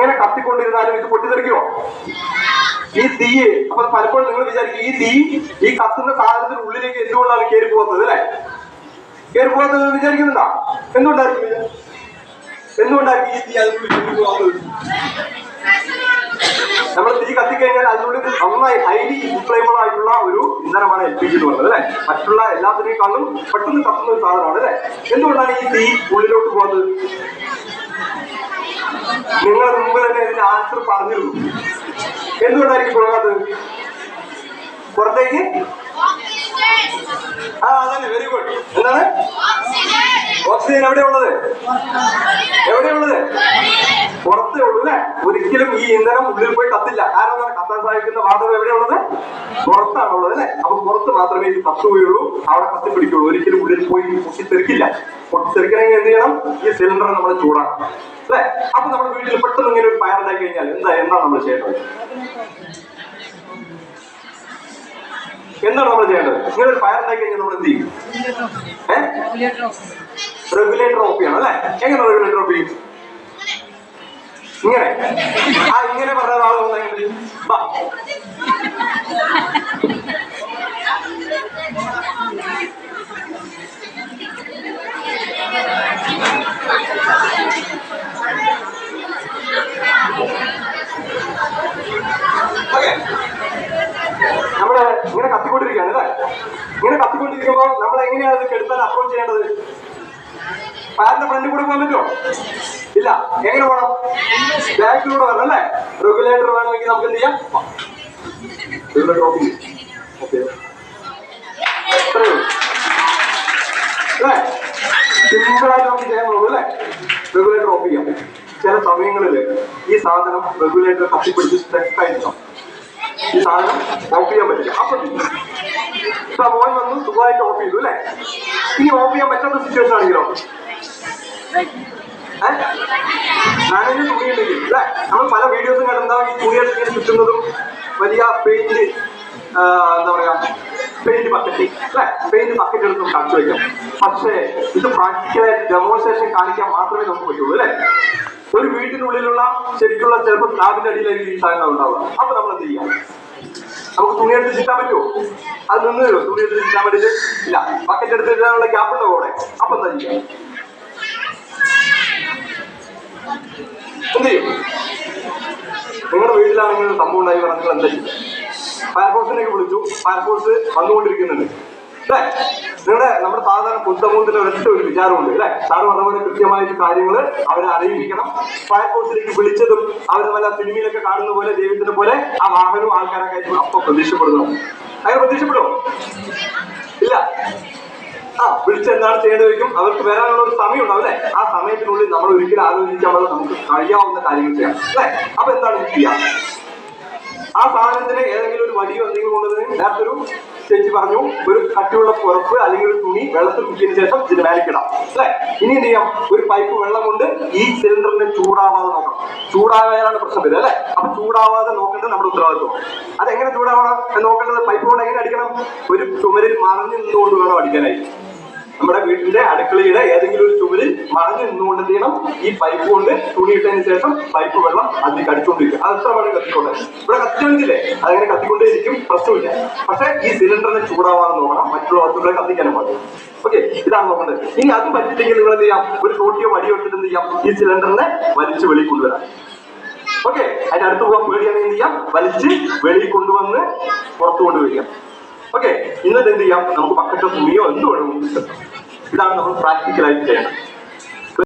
ഇങ്ങനെ കത്തിക്കൊണ്ടിരുന്നാലും ഇത് പൊട്ടിത്തെറിക്കുമോ? ഈ തീ അപ്പൊ പലപ്പോഴും നിങ്ങൾ വിചാരിക്കും ഈ തീ ഈ കത്തുന്ന സാധനത്തിന് ഉള്ളിലേക്ക് എന്തുകൊണ്ടാണ് കയറി പോകുന്നത് അല്ലെ? കയറി പോകുന്നത് വിചാരിക്കുന്നുണ്ടോ? എന്തുകൊണ്ടായിരിക്കും ഈ തീ അതിനുള്ളിൽ കയറി പോകുന്നത്? നമ്മൾ തീ കത്തിക്കഴിഞ്ഞാൽ അതിനുള്ളിൽ നന്നായി ഹൈലി ഇൻഫ്ലേമബിൾ ആയിട്ടുള്ള ഒരു ഇന്ധനമാണ് LPG എന്ന് പറയുന്നത് അല്ലെ. മറ്റുള്ള എല്ലാത്തിനേക്കാളും പെട്ടെന്ന് കത്തുന്ന ഒരു സാധനമാണ് അല്ലെ. എന്തുകൊണ്ടാണ് ഈ തീ ഉള്ളിലോട്ട് പോകുന്നത്? നിങ്ങൾ മുമ്പ് തന്നെ ഇതിന്റെ ആൻസർ പറഞ്ഞിരുന്നു. എന്തുകൊണ്ടായിരിക്കും പോകാത്തത്? പുറത്തേക്ക് അതന്നെ, വെരി ഗുഡ്. എന്താണ് ഓക്സിജൻ എവിടെയുള്ളത്? പുറത്തേ ഉള്ളൂ അല്ലെ. ഒരിക്കലും ഈ ഇന്ധനം ഉള്ളിൽ പോയി കത്തില്ല. കാരണം എന്താണ്? കത്താൻ സാധിക്കുന്ന വാതകം എവിടെയുള്ളത്? പുറത്താണുള്ളത് അല്ലെ. അപ്പൊ പുറത്ത് മാത്രമേ ഇത് കത്തുകയുള്ളൂ, അവിടെ കത്തിപ്പിടിക്കുള്ളൂ. ഒരിക്കലും ഉള്ളിൽ പോയി പൊട്ടിത്തെറിക്കില്ല. പൊട്ടിത്തെറിക്കണമെങ്കിൽ എന്ത് ചെയ്യണം? ഈ സിലിണ്ടർ നമ്മൾ ചൂടാക്കണം അല്ലെ. അപ്പൊ നമ്മുടെ വീട്ടിൽ പെട്ടെന്ന് ഇങ്ങനെ ഒരു ഫയർ ഉണ്ടായി കഴിഞ്ഞാൽ എന്താണ് നമ്മൾ ചെയ്യേണ്ടത്? എന്താണ് നമ്മൾ ചെയ്യേണ്ടത്? ഇങ്ങനെ ഒരു ഫയർ ഉണ്ടായി കഴിഞ്ഞാൽ നമ്മൾ എന്ത് ചെയ്യും? റെഗുലേറ്റർ ഓഫ് ചെയ്യണം അല്ലെ. എങ്ങനെ റെഗുലേറ്റർ ഓഫ് ചെയ്യും? ഇങ്ങനെ ഇങ്ങനെ പറഞ്ഞ ആളുകൾ നമ്മള് ഇങ്ങനെ കത്തിക്കൊണ്ടിരിക്കുകയാണ് അല്ലെ. ഇങ്ങനെ കത്തിക്കൊണ്ടിരിക്കുമ്പോൾ നമ്മൾ എങ്ങനെയാണ് ഇത് കെടുത്താൻ അപ്രോച്ച് ചെയ്യേണ്ടത്? ഫയറിന്റെ ഫ്രണ്ടിൽ കൂടെ പോകാൻ പറ്റുമോ? ഇല്ല. എങ്ങനെ പോകണം? ബാക്കിലൂടെ വരണം അല്ലെ. റെഗുലേറ്റർ വേണമെങ്കിൽ നമുക്ക് എന്ത് ചെയ്യാം? അല്ലേ, സിമ്പിളായിട്ട് നമുക്ക് ചെയ്യാൻ പോകും അല്ലെ. റെഗുലേറ്റർ ഓഫ് ചെയ്യാം. ചില സമയങ്ങളിൽ ഈ സാധനം റെഗുലേറ്റർ കത്തിപ്പിടിച്ച് സ്റ്റക്ക് ആയിരിക്കണം. ഈ സാധനം ഓഫ് ചെയ്യാൻ പറ്റില്ല. അപ്പൊ മോൻ വന്നു സുഖമായിട്ട് ഓഫ് ചെയ്തു അല്ലെ. ഇനി ഓഫ് ചെയ്യാൻ പറ്റാത്ത സിറ്റുവേഷൻ ആണെങ്കിലോ? ഞാനെന്റെ തുണിയുണ്ടെങ്കിൽ അല്ലെ, നമ്മൾ പല വീഡിയോസും കണ്ടെന്താ ഈ തുണിയെടുത്ത് ചുറ്റുന്നതും വലിയ പെയിന്റ് എന്താ പറയാ പെയിന്റ് ബക്കറ്റ് അല്ലെ, പെയിന്റ് ബക്കറ്റ് എടുത്തും കാണിച്ചു വയ്ക്കാം. പക്ഷേ ഇത് പ്രാക്ടിക്കലായിട്ട് ഡെമോൺസ്ട്രേഷൻ കാണിക്കാൻ മാത്രമേ നമുക്ക് പറ്റുള്ളൂ അല്ലെ. ഒരു വീട്ടിനുള്ളിലുള്ള ശരിക്കുള്ള ചിലപ്പോൾ സ്ലാബിന്റെ അടിയിലേക്ക് ഈ സാധനങ്ങൾ ഉണ്ടാവുക. അപ്പൊ നമ്മൾ എന്ത് ചെയ്യാം? നമുക്ക് തുണിയെടുത്ത് ചിറ്റാൻ പറ്റുമോ? അത് നിന്ന് തരുമോ? തുണിയെടുത്ത് ചിറ്റാൻ വേണ്ടിയിട്ട് ഇല്ല. ബക്കറ്റ് എടുത്തിട്ടാനുള്ള ഗ്യാപ്പ് ഉണ്ടാവും അവിടെ. അപ്പൊ എന്താ ചെയ്യാം? എന്ത് ചെയ്യും? നിങ്ങളുടെ വീട്ടിലാണെങ്കിൽ സംഭവം ഉണ്ടായി പറഞ്ഞാൽ എന്താ ചെയ്യും? ഫയർഫോഴ്സിനൊക്കെ വിളിച്ചു, ഫയർഫോഴ്സ് വന്നുകൊണ്ടിരിക്കുന്നുണ്ട് അല്ലെ. നമ്മുടെ സാധാരണ പൊതുസമൂഹത്തിന്റെ ഒരൊറ്റ ഒരു വിചാരമുണ്ട് അല്ലെ. സാറ് പറഞ്ഞ പോലെ കൃത്യമായിട്ട് കാര്യങ്ങൾ അവരെ അറിയിപ്പിക്കണം. ഫയർഫോഴ്സിലേക്ക് വിളിച്ചതും അവർ വല്ല സിനിമയിലൊക്കെ കാണുന്ന പോലെ ദൈവത്തിനെ പോലെ ആ വാഹനവും ആൾക്കാരൊക്കെ ആയിട്ട് അപ്പൊ പ്രതീക്ഷപ്പെടുന്നു. അങ്ങനെ പ്രതീക്ഷപ്പെടുമോ? ഇല്ല. വിളിച്ചെന്താണ് ചെയ്യേണ്ടതായിരിക്കും? അവർക്ക് വരാനുള്ള ഒരു സമയം ഉണ്ടാവും അല്ലെ. ആ സമയത്തിനുള്ളിൽ നമ്മൾ ഒരിക്കലും ആലോചിച്ചാൽ നമുക്ക് കഴിയാവുന്ന കാര്യങ്ങൾ ചെയ്യാം അല്ലെ. അപ്പൊ എന്താണ് ചെയ്യാം? ആ സാധനത്തിന് ഏതെങ്കിലും ഒരു വടിയോ എന്തെങ്കിലും കൊണ്ടുവന്ന് നേരത്തൊരു ചേച്ചി പറഞ്ഞു, ഒരു കട്ടിയുള്ള പുറപ്പ് അല്ലെങ്കിൽ ഒരു തുണി വെള്ളത്തിൽ കുത്തിയതിനു ശേഷം ഇതിന് മേലിക്കിടാം അല്ലെ. ഇനി എന്ത് ചെയ്യാം? ഒരു പൈപ്പ് വെള്ളം കൊണ്ട് ഈ സിലിണ്ടറിനെ ചൂടാവാതെ നോക്കണം. ചൂടാവാനാണ് പ്രശ്നം വരിക അല്ലെ. അപ്പൊ ചൂടാവാതെ നോക്കേണ്ടത് നമ്മുടെ ഉത്തരവാദിത്വം. അതെങ്ങനെ ചൂടാവണം എന്ന് നോക്കേണ്ടത്? പൈപ്പ് കൊണ്ട് എങ്ങനെ അടിക്കണം? ഒരു ചുമരിൽ മറഞ്ഞു നിന്നുകൊണ്ട് വേണം അടിക്കാനായി. നമ്മുടെ വീട്ടിന്റെ അടുക്കളയുടെ ഏതെങ്കിലും ഒരു ചുമരിൽ മറഞ്ഞു നിന്നുകൊണ്ട് എന്ത് ചെയ്യണം? ഈ പൈപ്പ് കൊണ്ട് തുണിയിട്ടതിന് ശേഷം പൈപ്പ് വെള്ളം അതിൽ കടിച്ചുകൊണ്ടിരിക്കും. അത് എത്ര വേണം കത്തിക്കൊണ്ട്? ഇവിടെ കത്തിക്കൊണ്ടില്ലേ, അതങ്ങനെ കത്തിക്കൊണ്ടേയിരിക്കും, പ്രശ്നമില്ല. പക്ഷെ ഈ സിലിണ്ടറിനെ ചൂടാവാതെ നോക്കണം, മറ്റുള്ള വസ്തുക്കളെ കത്തിക്കാനും പാടില്ല. ഓക്കെ, ഇതാണ് നോക്കേണ്ടത്. ഇനി അതും പറ്റില്ലെങ്കിൽ നിങ്ങൾ എന്ത് ചെയ്യാം? ഒരു തോട്ടിയോ വടിയോ ഇട്ടിട്ട് എന്ത് ചെയ്യാം? ഈ സിലിണ്ടറിനെ വലിച്ച് വെളിയിൽ കൊണ്ടുവരാം. ഓക്കെ, അതിന്റെ അടുത്ത് പോകാൻ പേടിയാണെങ്കിൽ എന്ത് ചെയ്യാം? വലിച്ച് വെളിയിൽ കൊണ്ടുവന്ന് പുറത്തു കൊണ്ടുവരിക. ഓക്കെ, ഇന്നത്തെ എന്ത് ചെയ്യാം? നമുക്ക് ബക്കറ്റോ തുണിയോ എന്ത് വേണമെങ്കിലും കിട്ടും. ഇതാണ് നമ്മൾ പ്രാക്ടിക്കലായിട്ട് ചെയ്യണം.